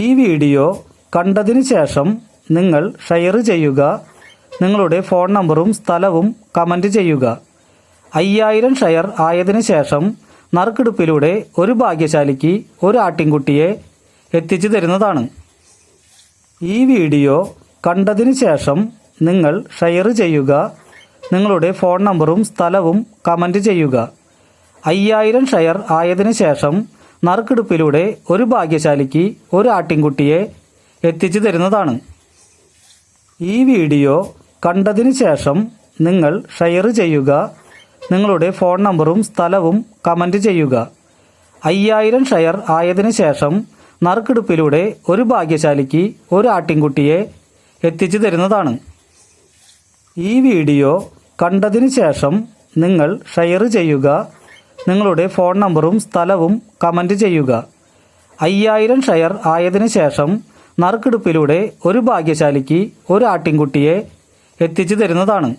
ഈ വീഡിയോ കണ്ടതിന് ശേഷം നിങ്ങൾ ഷെയർ ചെയ്യുക. നിങ്ങളുടെ ഫോൺ നമ്പറും സ്ഥലവും കമൻറ്റ് ചെയ്യുക. 5000 ഷെയർ ആയതിനു ശേഷം നറുക്കെടുപ്പിലൂടെ ഒരു ഭാഗ്യശാലിക്ക് ഒരു ആട്ടിൻകുട്ടിയെ എത്തിച്ചു തരുന്നതാണ്. ഈ വീഡിയോ കണ്ടതിന് ശേഷം നിങ്ങൾ ഷെയർ ചെയ്യുക. നിങ്ങളുടെ ഫോൺ നമ്പറും സ്ഥലവും കമൻറ്റ് ചെയ്യുക. 5000 ഷെയർ ആയതിനു ശേഷം നറുക്കെടുപ്പിലൂടെ ഒരു ഭാഗ്യശാലിക്ക് ഒരു ആട്ടിൻകുട്ടിയെ എത്തിച്ചു തരുന്നതാണ്. ഈ വീഡിയോ കണ്ടതിന് ശേഷം നിങ്ങൾ ഷെയർ ചെയ്യുക. നിങ്ങളുടെ ഫോൺ നമ്പറും സ്ഥലവും കമൻറ്റ് ചെയ്യുക. 5000 ഷെയർ ആയതിനു ശേഷം നറുക്കെടുപ്പിലൂടെ ഒരു ഭാഗ്യശാലിക്ക് ഒരു ആട്ടിൻകുട്ടിയെ എത്തിച്ചു തരുന്നതാണ്. ഈ വീഡിയോ കണ്ടതിന് ശേഷം നിങ്ങൾ ഷെയർ ചെയ്യുക. നിങ്ങളുടെ ഫോൺ നമ്പറും സ്ഥലവും കമൻറ്റ് ചെയ്യുക. 5000 ഷെയർ ആയതിനു ശേഷം നറുക്കെടുപ്പിലൂടെ ഒരു ഭാഗ്യശാലിക്ക് ഒരു ആട്ടിൻകുട്ടിയെ എത്തിച്ചു തരുന്നതാണ്.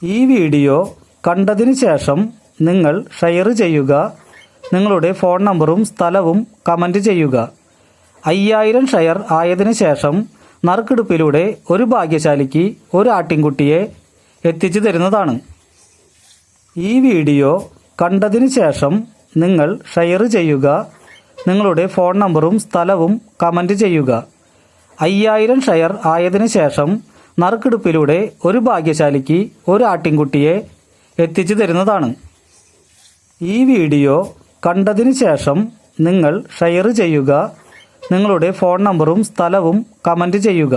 ഈ വീഡിയോ കണ്ടതിന് ശേഷം നിങ്ങൾ ഷെയർ ചെയ്യുക. നിങ്ങളുടെ ഫോൺ നമ്പറും സ്ഥലവും കമൻറ്റ് ചെയ്യുക. 5000 ഷെയർ ആയതിനു ശേഷം നറുക്കെടുപ്പിലൂടെ ഒരു ഭാഗ്യശാലിക്ക് ഒരു ആട്ടിൻകുട്ടിയെ എത്തിച്ചു തരുന്നതാണ്. ഈ വീഡിയോ കണ്ടതിന് ശേഷം നിങ്ങൾ ഷെയർ ചെയ്യുക. നിങ്ങളുടെ ഫോൺ നമ്പറും സ്ഥലവും കമൻറ്റ് ചെയ്യുക. 5000 ഷെയർ ആയതിനു ശേഷം നറുക്കെടുപ്പിലൂടെ ഒരു ഭാഗ്യശാലിക്ക് ഒരു ആട്ടിൻകുട്ടിയെ എത്തിച്ചു തരുന്നതാണ്. ഈ വീഡിയോ കണ്ടതിന് ശേഷം നിങ്ങൾ ഷെയർ ചെയ്യുക. നിങ്ങളുടെ ഫോൺ നമ്പറും സ്ഥലവും കമൻറ്റ് ചെയ്യുക.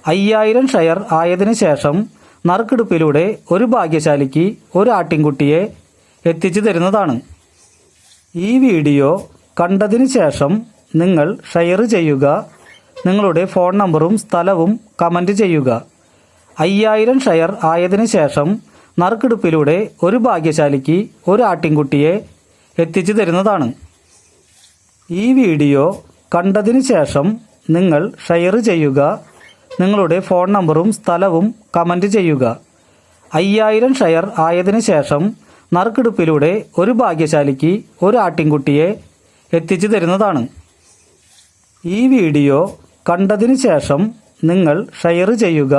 5000 ഷെയർ ആയതിനു ശേഷം നറുക്കെടുപ്പിലൂടെ ഒരു ഭാഗ്യശാലിക്ക് ഒരു ആട്ടിൻകുട്ടിയെ എത്തിച്ചു തരുന്നതാണ്. ഈ വീഡിയോ കണ്ടതിന് ശേഷം നിങ്ങൾ ഷെയർ ചെയ്യുക. നിങ്ങളുടെ ഫോൺ നമ്പറും സ്ഥലവും കമൻറ്റ് ചെയ്യുക. 5000 ഷെയർ ആയതിനു ശേഷം നറുക്കെടുപ്പിലൂടെ ഒരു ഭാഗ്യശാലിക്ക് ഒരു ആട്ടിൻകുട്ടിയെ എത്തിച്ചു തരുന്നതാണ്. ഈ വീഡിയോ കണ്ടതിന് ശേഷം നിങ്ങൾ ഷെയർ ചെയ്യുക. നിങ്ങളുടെ ഫോൺ നമ്പറും സ്ഥലവും കമൻറ്റ് ചെയ്യുക. 5000 ഷെയർ ആയതിനു ശേഷം നറുക്കെടുപ്പിലൂടെ ഒരു ഭാഗ്യശാലിക്ക് ഒരു ആട്ടിൻകുട്ടിയെ എത്തിച്ചു തരുന്നതാണ്. ഈ വീഡിയോ കണ്ടതിന് ശേഷം നിങ്ങൾ ഷെയർ ചെയ്യുക.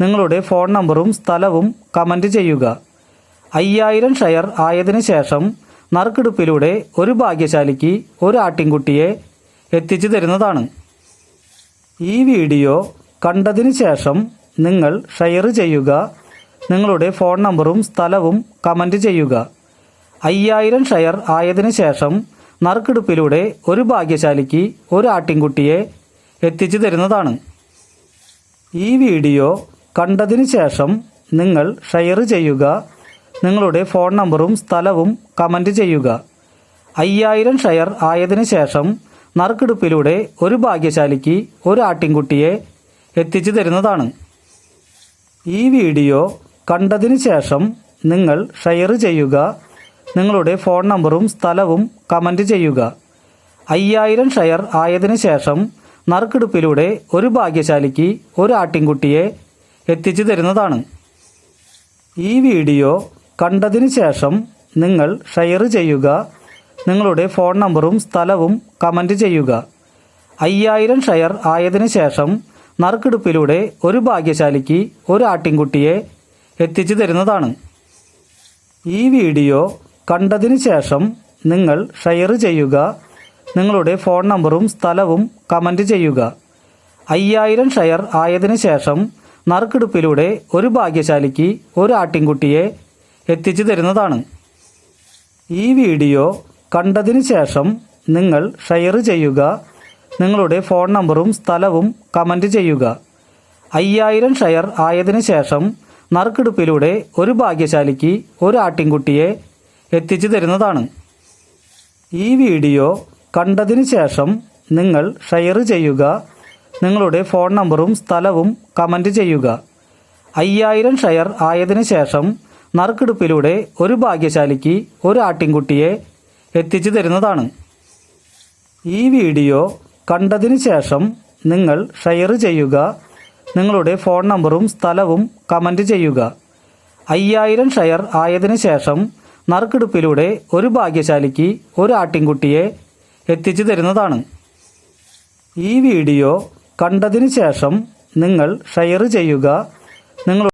നിങ്ങളുടെ ഫോൺ നമ്പറും സ്ഥലവും കമൻറ്റ് ചെയ്യുക. 5000 ഷെയർ ആയതിനു ശേഷം നറുക്കെടുപ്പിലൂടെ ഒരു ഭാഗ്യശാലിക്ക് ഒരു ആട്ടിൻകുട്ടിയെ എത്തിച്ചു തരുന്നതാണ്. ഈ വീഡിയോ കണ്ടതിന് ശേഷം നിങ്ങൾ ഷെയർ ചെയ്യുക. നിങ്ങളുടെ ഫോൺ നമ്പറും സ്ഥലവും കമൻറ്റ് ചെയ്യുക. 5000 ഷെയർ ആയതിനു ശേഷം നറുക്കെടുപ്പിലൂടെ ഒരു ഭാഗ്യശാലിക്ക് ഒരു ആട്ടിൻകുട്ടിയെ എത്തിച്ചു തരുന്നതാണ്. ഈ വീഡിയോ കണ്ടതിന് ശേഷം നിങ്ങൾ ഷെയർ ചെയ്യുക. നിങ്ങളുടെ ഫോൺ നമ്പറും സ്ഥലവും കമൻറ്റ് ചെയ്യുക. 5000 ഷെയർ ആയതിനു ശേഷം നറുക്കെടുപ്പിലൂടെ ഒരു ഭാഗ്യശാലിക്ക് ഒരു ആട്ടിൻകുട്ടിയെ എത്തിച്ചു തരുന്നതാണ്. ഈ വീഡിയോ കണ്ടതിന് ശേഷം നിങ്ങൾ ഷെയർ ചെയ്യുക. നിങ്ങളുടെ ഫോൺ നമ്പറും സ്ഥലവും കമൻറ്റ് ചെയ്യുക. 5000 ഷെയർ ആയതിനു ശേഷം നറുക്കെടുപ്പിലൂടെ ഒരു ഭാഗ്യശാലിക്ക് ഒരു ആട്ടിൻകുട്ടിയെ എത്തിച്ചു തരുന്നതാണ്. ഈ വീഡിയോ കണ്ടതിന് ശേഷം നിങ്ങൾ ഷെയർ ചെയ്യുക. നിങ്ങളുടെ ഫോൺ നമ്പറും സ്ഥലവും കമൻറ്റ് ചെയ്യുക. 5000 ഷെയർ ആയതിനു ശേഷം നറുക്കെടുപ്പിലൂടെ ഒരു ഭാഗ്യശാലിക്ക് ഒരു ആട്ടിൻകുട്ടിയെ എത്തിച്ചു തരുന്നതാണ്. ഈ വീഡിയോ കണ്ടതിന് ശേഷം നിങ്ങൾ ഷെയർ ചെയ്യുക. നിങ്ങളുടെ ഫോൺ നമ്പറും സ്ഥലവും കമൻറ്റ് ചെയ്യുക. 5000 ഷെയർ ആയതിനു ശേഷം നറുക്കെടുപ്പിലൂടെ ഒരു ഭാഗ്യശാലിക്ക് ഒരു ആട്ടിൻകുട്ടിയെ എത്തിച്ചു തരുന്നതാണ്. ഈ വീഡിയോ കണ്ടതിന് ശേഷം നിങ്ങൾ ഷെയർ ചെയ്യുക. നിങ്ങളുടെ ഫോൺ നമ്പറും സ്ഥലവും കമൻറ്റ് ചെയ്യുക. 5000 ഷെയർ ആയതിനു ശേഷം നറുക്കെടുപ്പിലൂടെ ഒരു ഭാഗ്യശാലിക്ക് ഒരു ആട്ടിൻകുട്ടിയെ എത്തിച്ചു തരുന്നതാണ്. ഈ വീഡിയോ കണ്ടതിന് ശേഷം നിങ്ങൾ ഷെയർ ചെയ്യുക. നിങ്ങളുടെ ഫോൺ നമ്പറും സ്ഥലവും കമൻറ്റ് ചെയ്യുക. 5000 ഷെയർ ആയതിനു ശേഷം നറുക്കെടുപ്പിലൂടെ ഒരു ഭാഗ്യശാലിക്ക് ഒരു ആട്ടിൻകുട്ടിയെ എത്തിച്ചു തരുന്നതാണ്. ഈ വീഡിയോ കണ്ടതിന് ശേഷം നിങ്ങൾ ഷെയർ ചെയ്യുക. നിങ്ങളുടെ ഫോൺ നമ്പറും സ്ഥലവും കമൻറ്റ് ചെയ്യുക. 5000 ഷെയർ ആയതിനു ശേഷം നറുക്കെടുപ്പിലൂടെ ഒരു ഭാഗ്യശാലിക്ക് ഒരു ആട്ടിൻകുട്ടിയെ എത്തിച്ചു തരുന്നതാണ്. ഈ വീഡിയോ കണ്ടതിന് ശേഷം നിങ്ങൾ ഷെയർ ചെയ്യുക. നിങ്ങൾ